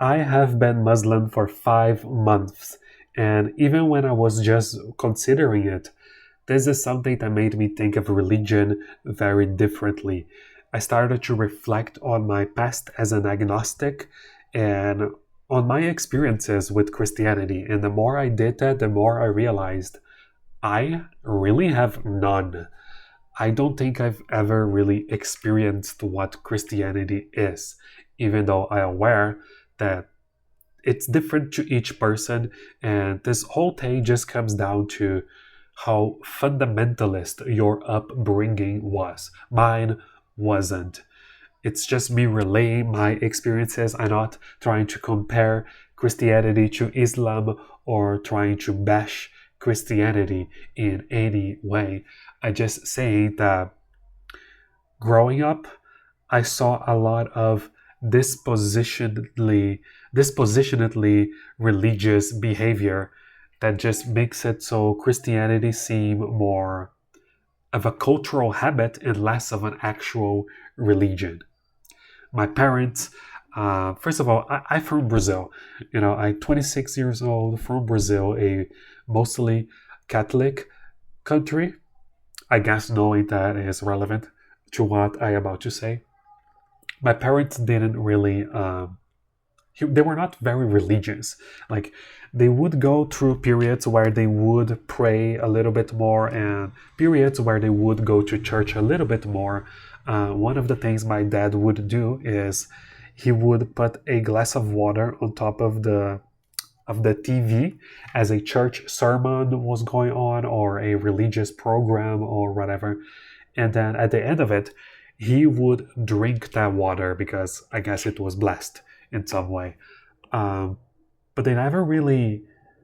I have been Muslim for 5 months, and even when I was just considering it, this is something that made me think of religion very differently. I started to reflect on my past as an agnostic and on my experiences with Christianity. And the more I did that, the more I realized I really have none. I don't think I've ever really experienced what Christianity is, even though I'm aware that it's different to each person, and this whole thing just comes down to how fundamentalist your upbringing was. Mine wasn't. It's just me relaying my experiences. I'm not trying to compare Christianity to Islam or trying to bash Christianity in any way. I just say that growing up, I saw a lot of dispositionally dispositionately religious behavior that just makes it so Christianity seem more of a cultural habit and less of an actual religion. My parents, first of all, I'm from Brazil. I'm 26 years old, from Brazil, a mostly Catholic country. I guess knowing that is relevant to what I am about to say. My parents didn't really they were not very religious. Like, they would go through periods where they would pray a little bit more and periods where they would go to church a little bit more. One of the things my dad would do is he would put a glass of water on top of the TV as a church sermon was going on or a religious program or whatever. And then at the end of it, he would drink that water because I guess it was blessed in some way. Um, but they never really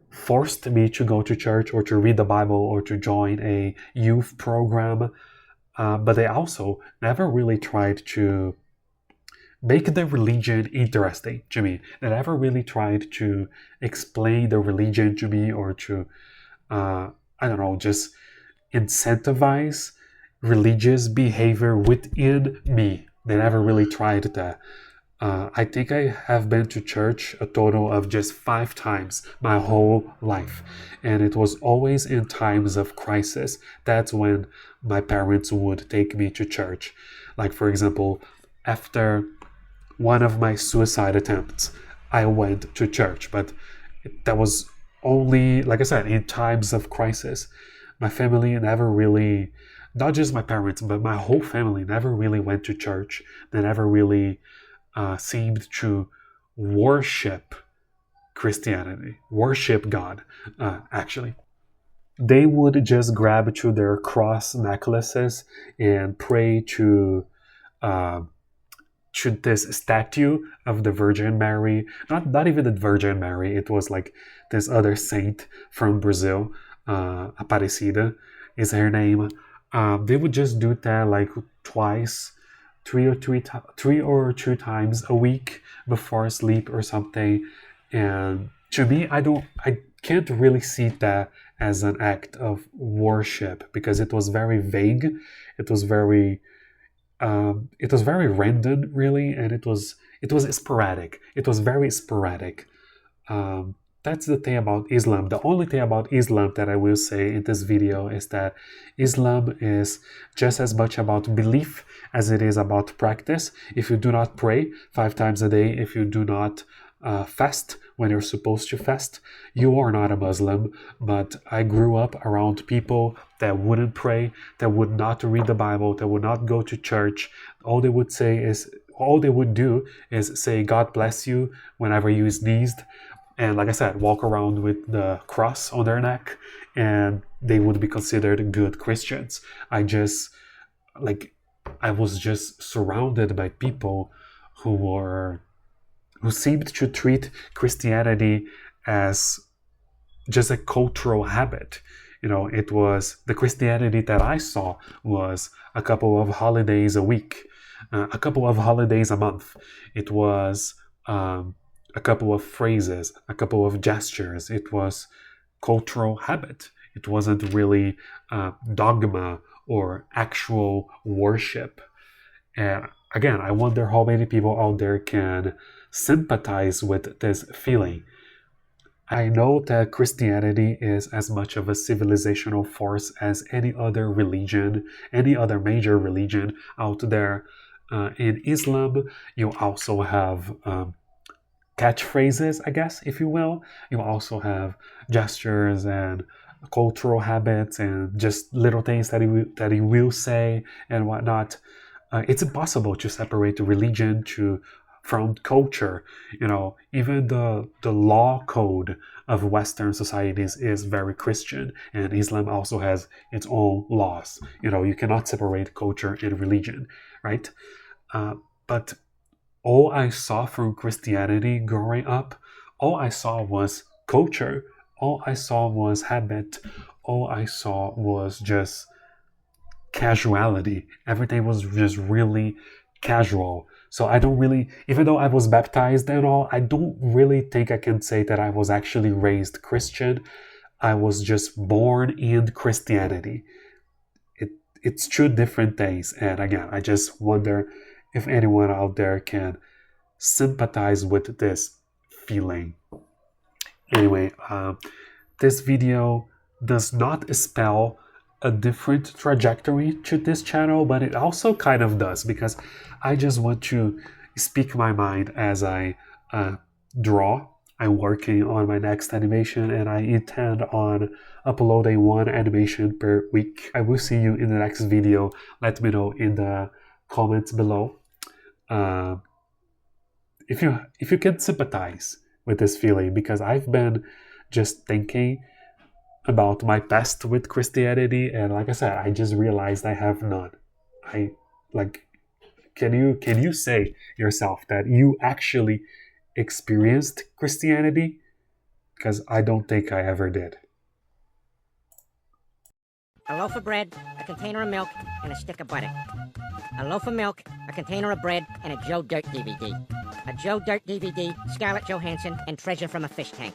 forced me to go to church or to read the Bible or to join a youth program. But they also never really tried to make the religion interesting to me. They never really tried to explain the religion to me or to, I don't know, just incentivize religious behavior within me. They never really tried that. I think I have been to church a total of just 5 times my whole life. And it was always in times of crisis. That's when my parents would take me to church. Like, for example, after one of my suicide attempts, I went to church. But that was only, like I said, in times of crisis. My family never really, not just my parents, but my whole family never really went to church. They never really seemed to worship Christianity, worship God, actually. They would just grab to their cross necklaces and pray uh, to this statue of the Virgin Mary. Not even the Virgin Mary, it was like this other saint from Brazil, Aparecida is her name. They would just do that like twice, three or two times a week before sleep or something. And to me, I can't really see that as an act of worship because it was very vague. It was very it was very random, really, and it was sporadic. It was very sporadic. That's the thing about Islam. The only thing about Islam that I will say in this video is that Islam is just as much about belief as it is about practice. If you do not pray 5 times a day, if you do not fast when you're supposed to fast, you are not a Muslim. But I grew up around people that wouldn't pray, that would not read the Bible, that would not go to church. All they would do is say God bless you whenever you sneezed, and like I said, walk around with the cross on their neck, and they would be considered good Christians. I was just surrounded by people who seemed to treat Christianity as just a cultural habit. It was the Christianity that I saw was a couple of holidays a week, a couple of holidays a month. It was a couple of phrases, a couple of gestures. It was cultural habit. It wasn't really dogma or actual worship. And again, I wonder how many people out there can sympathize with this feeling. I know that Christianity is as much of a civilizational force as any other religion, any other major religion out there. In Islam, you also have catchphrases, I guess, if you will. You also have gestures and cultural habits and just little things that he will say and whatnot. It's impossible to separate religion from culture. Even the law code of Western societies is very Christian, and Islam also has its own laws. You cannot separate culture and religion, right? But all I saw from Christianity growing up, all I saw was culture, all I saw was habit, all I saw was just casuality. Everything was just really casual. So I don't really, even though I was baptized and all, I don't really think I can say that I was actually raised Christian. I was just born in Christianity. It's two different things. And again, I just wonder if anyone out there can sympathize with this feeling. Anyway, this video does not spell a different trajectory to this channel, but it also kind of does, because I just want to speak my mind as I draw. I'm working on my next animation, and I intend on uploading one animation per week. I will see you in the next video. Let me know in the comments below if you can sympathize with this feeling, because I've been just thinking about my past with Christianity, and like I said, I just realized I have none. Can you say yourself that you actually experienced Christianity? Because I don't think I ever did. A loaf of bread, a container of milk, and a stick of butter. A loaf of milk, a container of bread, and a Joe Dirt DVD. A Joe Dirt DVD, Scarlett Johansson, and Treasure from a Fish Tank.